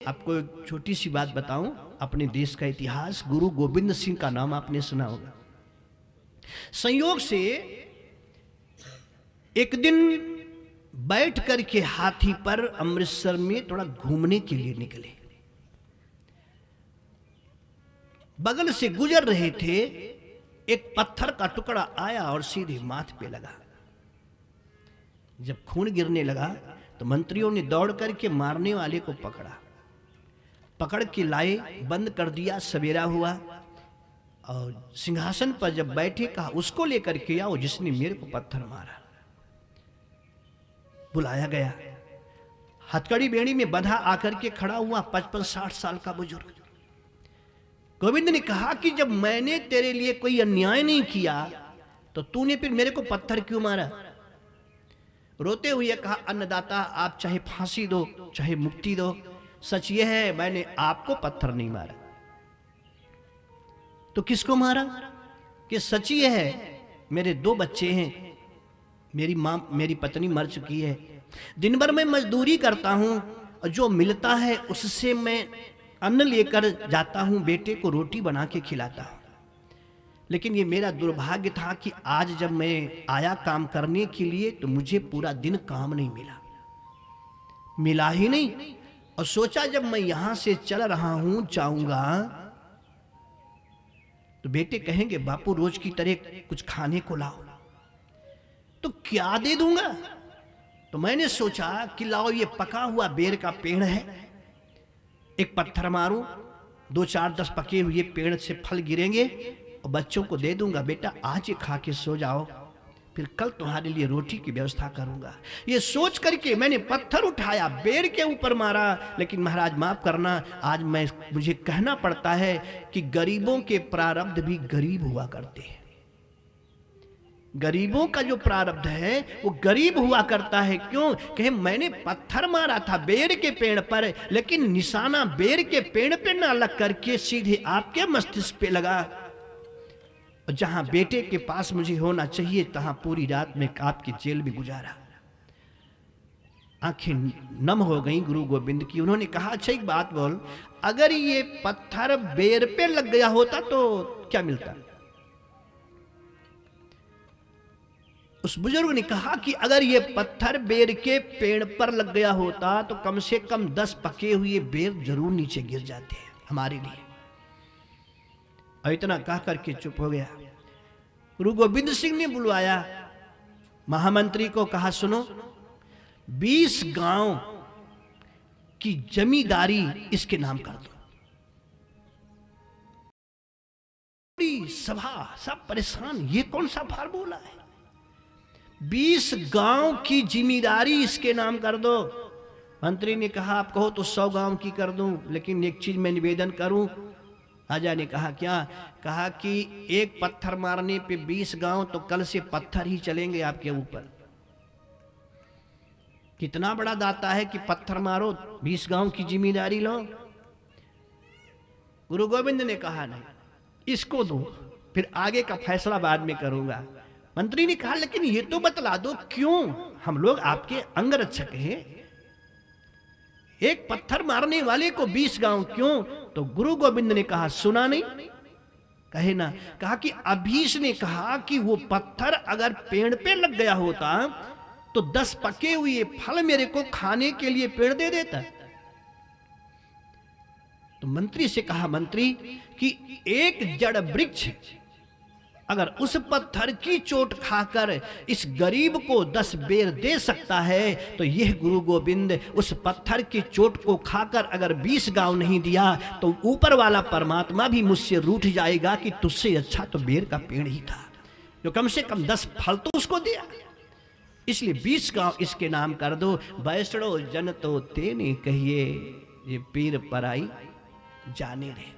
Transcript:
आपको एक छोटी सी बात बताऊं, अपने देश का इतिहास। गुरु गोविंद सिंह का नाम आपने सुना होगा। संयोग से एक दिन बैठ करके हाथी पर अमृतसर में थोड़ा घूमने के लिए निकले। बगल से गुजर रहे थे, एक पत्थर का टुकड़ा आया और सीधे माथे पे लगा। जब खून गिरने लगा तो मंत्रियों ने दौड़ करके मारने वाले को पकड़ के लाए, बंद कर दिया। सवेरा हुआ और सिंहासन पर जब बैठे, कहा उसको लेकर के आओ जिसने मेरे को पत्थर मारा। बुलाया गया, हथकड़ी बेड़ी में बंधा आकर के खड़ा हुआ 55-60 साल का बुजुर्ग। गोविंद ने कहा कि जब मैंने तेरे लिए कोई अन्याय नहीं किया तो तूने फिर मेरे को पत्थर क्यों मारा? रोते हुए कहा, अन्नदाता आप चाहे फांसी दो चाहे मुक्ति दो, सच यह है मैंने आपको पत्थर नहीं मारा। तो किसको मारा? कि सच यह है मेरे 2 बच्चे हैं, मेरी पत्नी मर चुकी है, दिन भर मैं मजदूरी करता हूं और जो मिलता है उससे मैं अन्न लेकर जाता हूं, बेटे को रोटी बना के खिलाता हूं। लेकिन ये मेरा दुर्भाग्य था कि आज जब मैं आया काम करने के लिए तो मुझे पूरा दिन काम नहीं मिला ही नहीं। और सोचा जब मैं यहां से चल रहा हूं जाऊंगा तो बेटे कहेंगे बापू रोज की तरह कुछ खाने को लाओ, तो क्या दे दूंगा? तो मैंने सोचा कि लाओ ये पका हुआ बेर का पेड़ है, एक पत्थर मारूं, 2-4-10 पके हुए पेड़ से फल गिरेंगे और बच्चों को दे दूंगा, बेटा आज ये खा के सो जाओ, फिर कल तुम्हारे लिए रोटी की व्यवस्था करूंगा। ये सोच करके मैंने पत्थर उठाया, बेर के ऊपर मारा। लेकिन महाराज माफ करना, आज मुझे कहना पड़ता है कि गरीबों के प्रारब्ध भी गरीब हुआ करते हैं। गरीबों का जो प्रारब्ध है वो गरीब हुआ करता है। क्यों? कहे मैंने पत्थर मारा था बेर के पेड़ पर, लेकिन निशाना बेर के पेड़ पे ना लग करके सीधे आपके मस्तिष्क पे लगा। जहां बेटे के पास मुझे होना चाहिए तहां पूरी रात में आपकी जेल में गुजारा। आंखें नम हो गई गुरु गोविंद की। उन्होंने कहा, अच्छा एक बात बोल, अगर ये पत्थर बेर पे लग गया होता तो क्या मिलता? उस बुजुर्ग ने कहा कि अगर ये पत्थर बेर के पेड़ पर लग गया होता तो कम से कम 10 पके हुए बेर जरूर नीचे गिर जाते हैं हमारे लिए। और इतना कह करके चुप हो गया। गुरु गोविंद सिंह ने बुलवाया महामंत्री को, कहा सुनो 20 गांव की जमींदारी इसके नाम कर दो। पूरी सभा सब परेशान, ये कौन सा फार्मूला है? 20 गांव की जिम्मेदारी इसके नाम कर दो। मंत्री ने कहा आप कहो तो 100 गांव की कर दूं, लेकिन एक चीज मैं निवेदन करूं। राजा ने कहा क्या? कहा कि एक पत्थर मारने पे 20 गांव, तो कल से पत्थर ही चलेंगे आपके ऊपर। कितना बड़ा दाता है कि पत्थर मारो 20 गांव की जिम्मेदारी लो। गुरु गोविंद ने कहा नहीं, इसको दो, फिर आगे का फैसला बाद में करूंगा। मंत्री ने कहा लेकिन ये तो बतला दो क्यों? हम लोग आपके अंगरक्षक हैं, एक पत्थर मारने वाले को 20 गांव क्यों? तो गुरु गोविंद ने कहा सुना नहीं? कहे ना। कहा कि अभीश ने कहा कि वो पत्थर अगर पेड़ पे लग गया होता तो 10 पके हुए फल मेरे को खाने के लिए पेड़ दे देता। तो मंत्री से कहा, मंत्री कि एक जड़ वृक्ष अगर उस पत्थर की चोट खाकर इस गरीब को 10 बेर दे सकता है, तो यह गुरु गोविंद उस पत्थर की चोट को खाकर अगर 20 गांव नहीं दिया तो ऊपर वाला परमात्मा भी मुझसे रूठ जाएगा कि तुझसे अच्छा तो बेर का पेड़ ही था जो कम से कम 10 फल तो उसको दिया। इसलिए 20 गांव इसके नाम कर दो। वैष्णो जन तो तेने कहिए, ये पीर पराई जाने रहे।